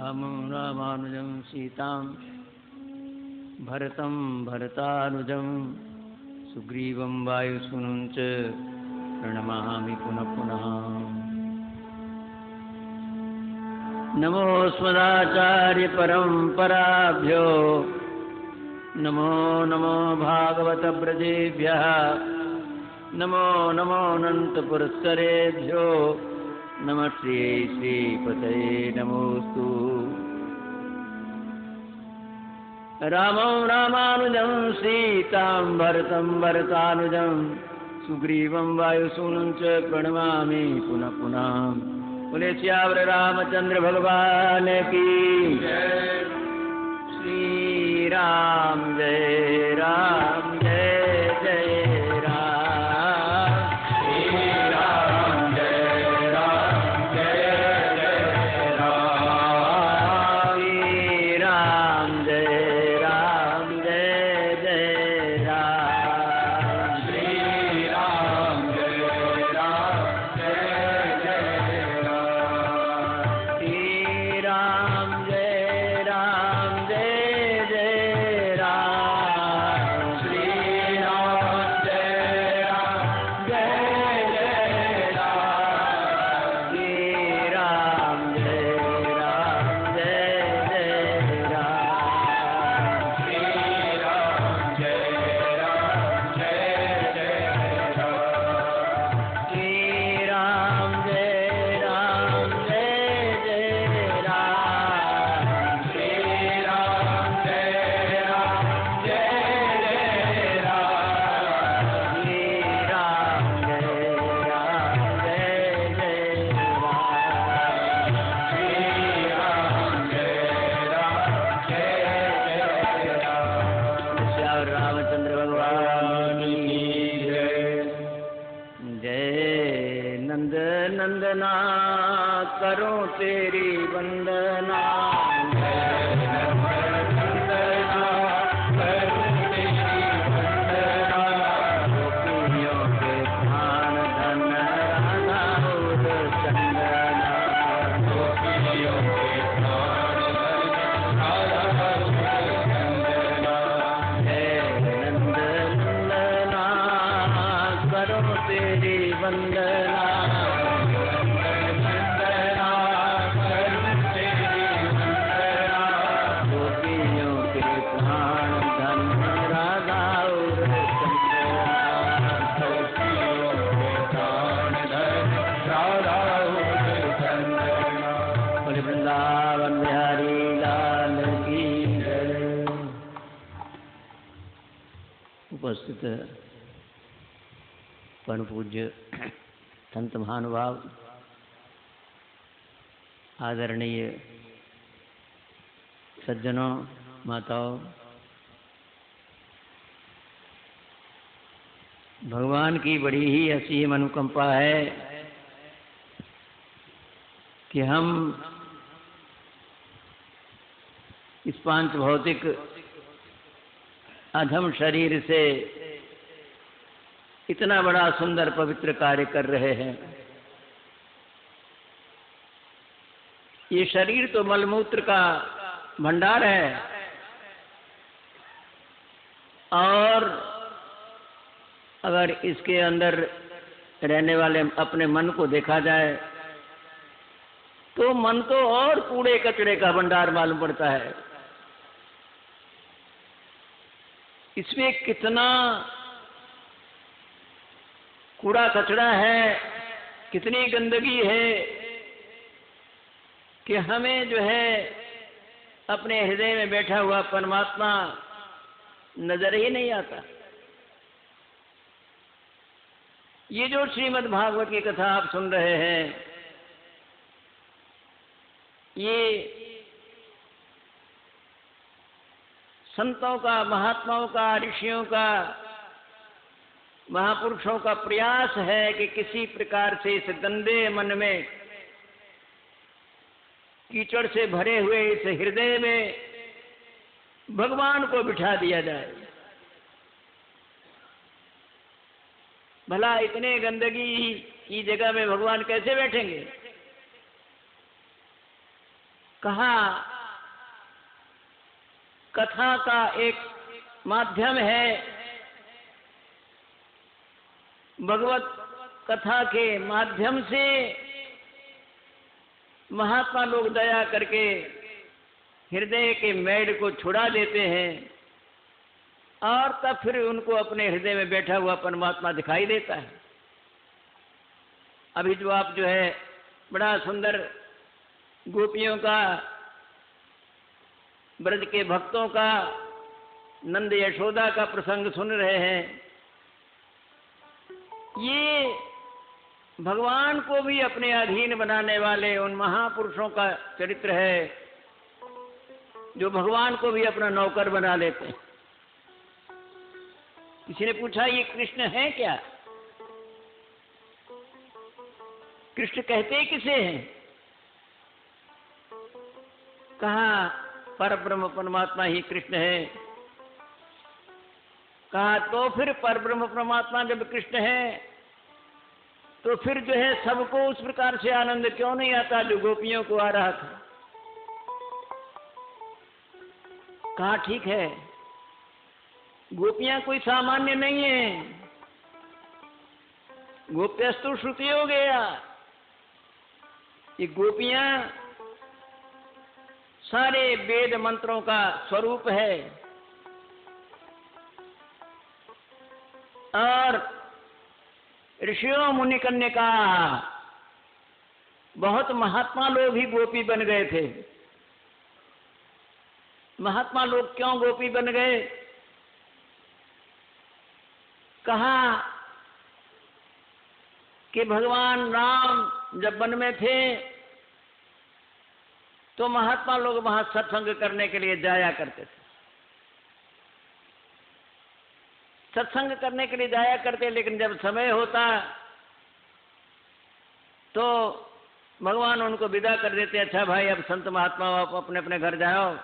रामं रामानुजं सीतां भरतं भरतानुजं सुग्रीवं वायुसूनुं च प्रणमामि पुनः पुनः। नमोऽस्मदाचार्यपरम्पराभ्यो नमो नमो भागवतव्रजेभ्यः नमो नमो अनन्तपुरस्सरेभ्यो नमः श्रीपतये नमोऽस्तु। रामं रामानुजं सीतां भरतं भरतानुजं सुग्रीवं वायुसूनुं च प्रणमामि पुनः पुनः। बोले श्यावर रामचंद्र भगवान की श्री राम जय जय जय राम। श्री राम जय जय जय राम। श्री राम जय जय जय राम। श्री राम जय जय जय राम। श्री राम जय जय जय राम। श्री राम जय जय जय राम। श्री राम जय जय राम। श्री राम जय जय राम। श्री राम जय जय राम। श्री राम जय जय राम। श्री राम जय जय राम। श्री राम जय जय राम। श्याम रामचंद्र भगवान की जय। नंद नंदना करो तेरी वंदना। जय नंदना करो तेरी वंदना। गोपियों के प्राण धन राधा और चंदना। गोपियों के प्राण धन राधा और चंदना। जय नंद नंदना करो तेरी वंदना। वंदना करो तेरी वंदना। गोपियों के प्राण धन राधा और चंदना। गोपियों के प्राण धन राधा और चंदना। बोले वृंदावन बिहारी लाल की जय। उपस्थित परम पूज्य संत महानुभाव, आदरणीय सज्जनों, माताओं, भगवान की बड़ी ही असीम अनुकंपा है कि हम इस पांच भौतिक अधम शरीर से इतना बड़ा सुंदर पवित्र कार्य कर रहे हैं। ये शरीर तो मलमूत्र का भंडार है और अगर इसके अंदर रहने वाले अपने मन को देखा जाए तो मन तो और कूड़े कचड़े का भंडार मालूम पड़ता है। इसमें कितना कूड़ा कचड़ा है, कितनी गंदगी है कि हमें जो है अपने हृदय में बैठा हुआ परमात्मा नजर ही नहीं आता। ये जो श्रीमद् भागवत की कथा आप सुन रहे हैं, ये संतों का, महात्माओं का, ऋषियों का, महापुरुषों का प्रयास है कि किसी प्रकार से इस गंदे मन में, कीचड़ से भरे हुए इस हृदय में भगवान को बिठा दिया जाए। भला इतने गंदगी की जगह में भगवान कैसे बैठेंगे? कहा कथा का एक माध्यम है, भगवत कथा के माध्यम से महात्मा लोग दया करके हृदय के मैल को छुड़ा देते हैं और तब फिर उनको अपने हृदय में बैठा हुआ परमात्मा दिखाई देता है। अभी जो आप जो है बड़ा सुंदर गोपियों का, ब्रज के भक्तों का, नंद यशोदा का प्रसंग सुन रहे हैं, ये भगवान को भी अपने अधीन बनाने वाले उन महापुरुषों का चरित्र है जो भगवान को भी अपना नौकर बना लेते हैं। किसी ने पूछा ये कृष्ण है क्या? कृष्ण कहते किसे हैं? कहा परब्रह्म परमात्मा ही कृष्ण है। कहा तो फिर परब्रह्म परमात्मा जब कृष्ण है तो फिर जो है सबको उस प्रकार से आनंद क्यों नहीं आता जो गोपियों को आ रहा था? कहा ठीक है, गोपियां कोई सामान्य नहीं है, गोप्यस्तु श्रुति हो गया। ये गोपियां सारे वेद मंत्रों का स्वरूप है और ऋषियों मुनि कन्या बहुत महात्मा लोग ही गोपी बन गए थे। महात्मा लोग क्यों गोपी बन गए? कहा कि भगवान राम जब वन में थे तो महात्मा लोग वहां सत्संग करने के लिए जाया करते थे। सत्संग करने के लिए जाया करते, लेकिन जब समय होता तो भगवान उनको विदा कर देते। अच्छा भाई, अब संत महात्मा आप अपने अपने घर जाओ,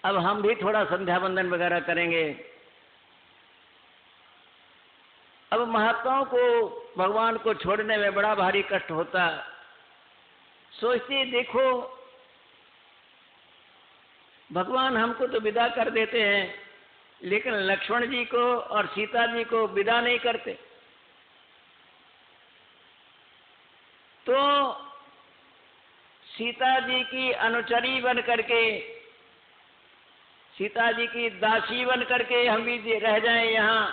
अब हम भी थोड़ा संध्या वंदन वगैरह करेंगे। अब महात्माओं को भगवान को छोड़ने में बड़ा भारी कष्ट होता। सोचते देखो भगवान हमको तो विदा कर देते हैं, लेकिन लक्ष्मण जी को और सीता जी को विदा नहीं करते। तो सीता जी की अनुचरी बन करके, सीता जी की दासी बन करके हम भी रह जाएं यहाँ,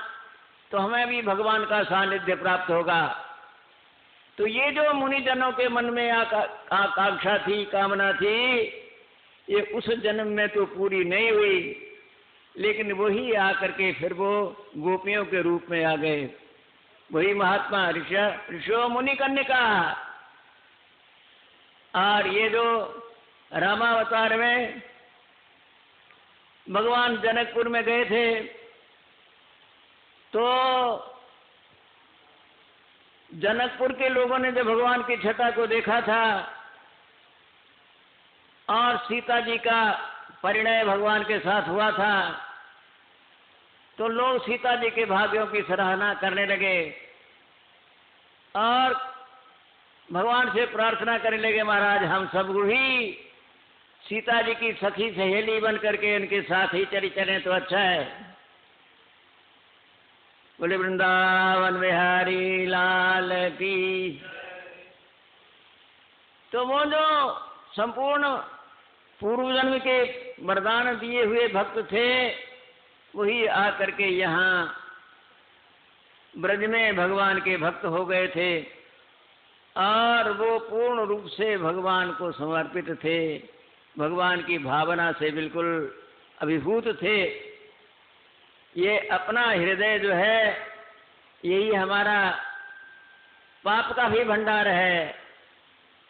तो हमें भी भगवान का सानिध्य प्राप्त होगा। तो ये जो मुनिजनों के मन में आकांक्षा थी, कामना थी, ये उस जन्म में तो पूरी नहीं हुई, लेकिन वही आकर के फिर वो गोपियों के रूप में आ गए। वही महात्मा ऋषियों मुनि कन्या। और ये जो रामावतार में भगवान जनकपुर में गए थे तो जनकपुर के लोगों ने जब भगवान की छटा को देखा था और सीता जी का परिणय भगवान के साथ हुआ था, तो लोग सीता जी के भाग्यों की सराहना करने लगे और भगवान से प्रार्थना करने लगे, महाराज हम सब ही सीता जी की सखी सहेली बन करके उनके साथ ही चले तो अच्छा है। बोले वृंदावन बिहारी लाल की। तो वो जो संपूर्ण पूर्व जन्म के वरदान दिए हुए भक्त थे, वही आकर के यहाँ ब्रज में भगवान के भक्त हो गए थे और वो पूर्ण रूप से भगवान को समर्पित थे, भगवान की भावना से बिल्कुल अभिभूत थे। ये अपना हृदय जो है यही हमारा पाप का भी भंडार है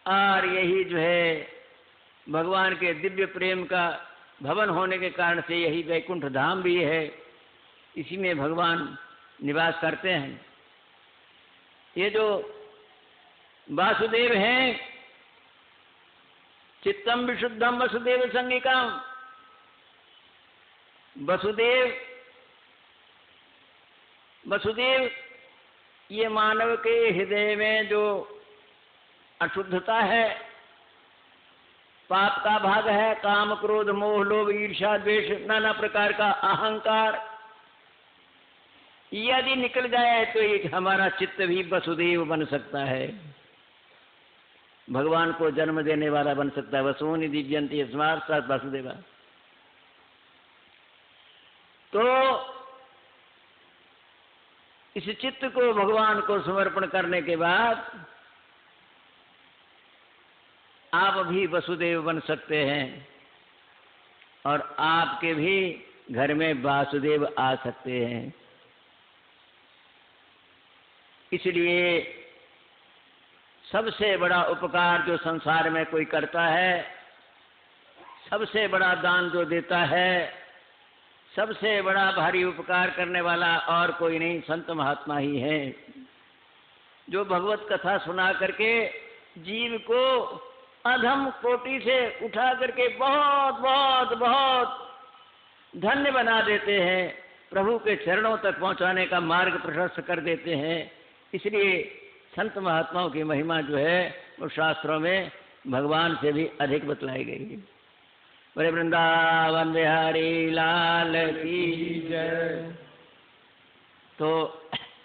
और यही जो है भगवान के दिव्य प्रेम का भवन होने के कारण से यही वैकुंठ धाम भी है, इसी में भगवान निवास करते हैं। ये जो वासुदेव हैं, चित्तम विशुद्धम वसुदेव संगिकाम, वसुदेव ये मानव के हृदय में जो अशुद्धता है पाप का भाग है काम, क्रोध, मोह, लोभ, ईर्ष्या, द्वेष, नाना प्रकार का अहंकार। यदि निकल जाए तो एक हमारा चित्त भी वसुदेव बन सकता है, भगवान को जन्म देने वाला बन सकता है। वसुनि दिव्यंती स्मार्थ वसुदेवा। तो इस चित्त को भगवान को समर्पण करने के बाद आप भी वसुदेव बन सकते हैं और आपके भी घर में वासुदेव आ सकते हैं। इसलिए सबसे बड़ा उपकार जो संसार में कोई करता है, सबसे बड़ा दान जो देता है, सबसे बड़ा भारी उपकार करने वाला और कोई नहीं, संत महात्मा ही है, जो भगवत कथा सुना करके जीव को अधम कोटि से उठा करके बहुत बहुत बहुत धन्य बना देते हैं, प्रभु के चरणों तक पहुंचाने का मार्ग प्रशस्त कर देते हैं। इसलिए संत महात्माओं की महिमा जो है वो शास्त्रों में भगवान से भी अधिक बतलाई गई है। बोले वृंदावन बिहारी लाल की जय। तो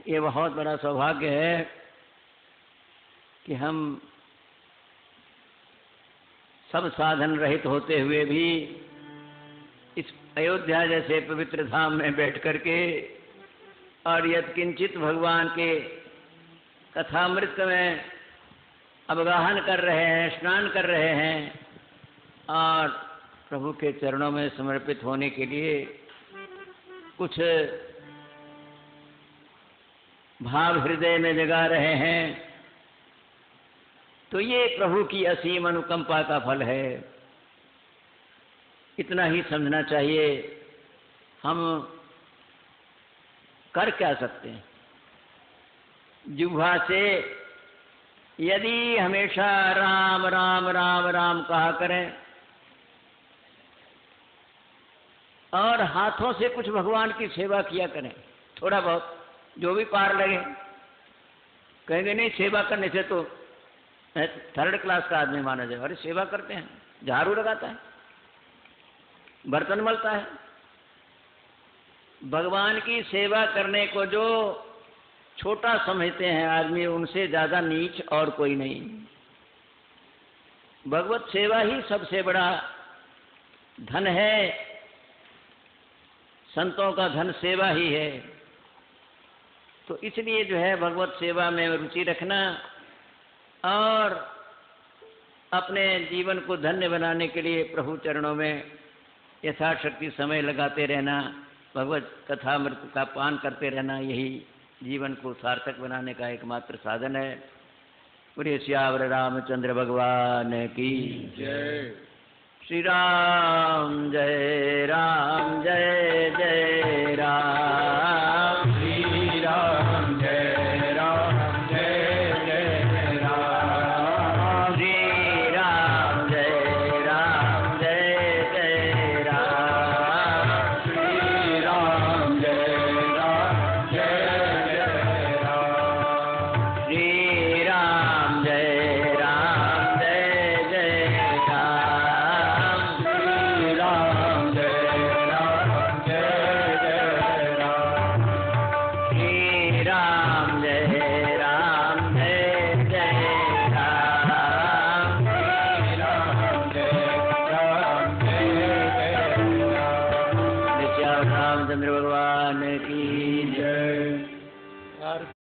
ये बहुत बड़ा सौभाग्य है कि हम सब साधन रहित होते हुए भी इस अयोध्या जैसे पवित्र धाम में बैठ करके और यत्किंचित भगवान के कथामृत में अवगाहन कर रहे हैं, स्नान कर रहे हैं और प्रभु के चरणों में समर्पित होने के लिए कुछ भाव हृदय में जगा रहे हैं। तो ये प्रभु की असीम अनुकंपा का फल है। इतना ही समझना चाहिए। हम कर क्या सकते हैं? जिह्वा से यदि हमेशा राम राम राम राम कहा करें और हाथों से कुछ भगवान की सेवा किया करें, थोड़ा बहुत जो भी पार लगे। कहेंगे नहीं सेवा करने से तो थर्ड क्लास का आदमी माना जाए। अरे सेवा करते हैं, झाड़ू लगाता है, बर्तन मलता है। भगवान की सेवा करने को जो छोटा समझते हैं आदमी, उनसे ज्यादा नीच और कोई नहीं। भगवत सेवा ही सबसे बड़ा धन है। संतों का धन सेवा ही है। तो इसलिए जो है भगवत सेवा में रुचि रखना और अपने जीवन को धन्य बनाने के लिए प्रभु चरणों में यथाशक्ति समय लगाते रहना, भगवत कथामृत का पान करते रहना, यही जीवन को सार्थक बनाने का एकमात्र साधन है। पूरे श्यावर रामचंद्र भगवान की जय। श्री राम जय राम जय जय राम। श्री राम जय राम जय जय राम। श्री राम जय राम जय जय राम। श्री राम जय राम जय जय राम। श्री राम जय राम जय जय राम। श्री राम जय राम जय जय राम। श्री राम जय राम जय जय राम। श्री राम जय राम जय जय राम। रामचंद्र भगवान की जय।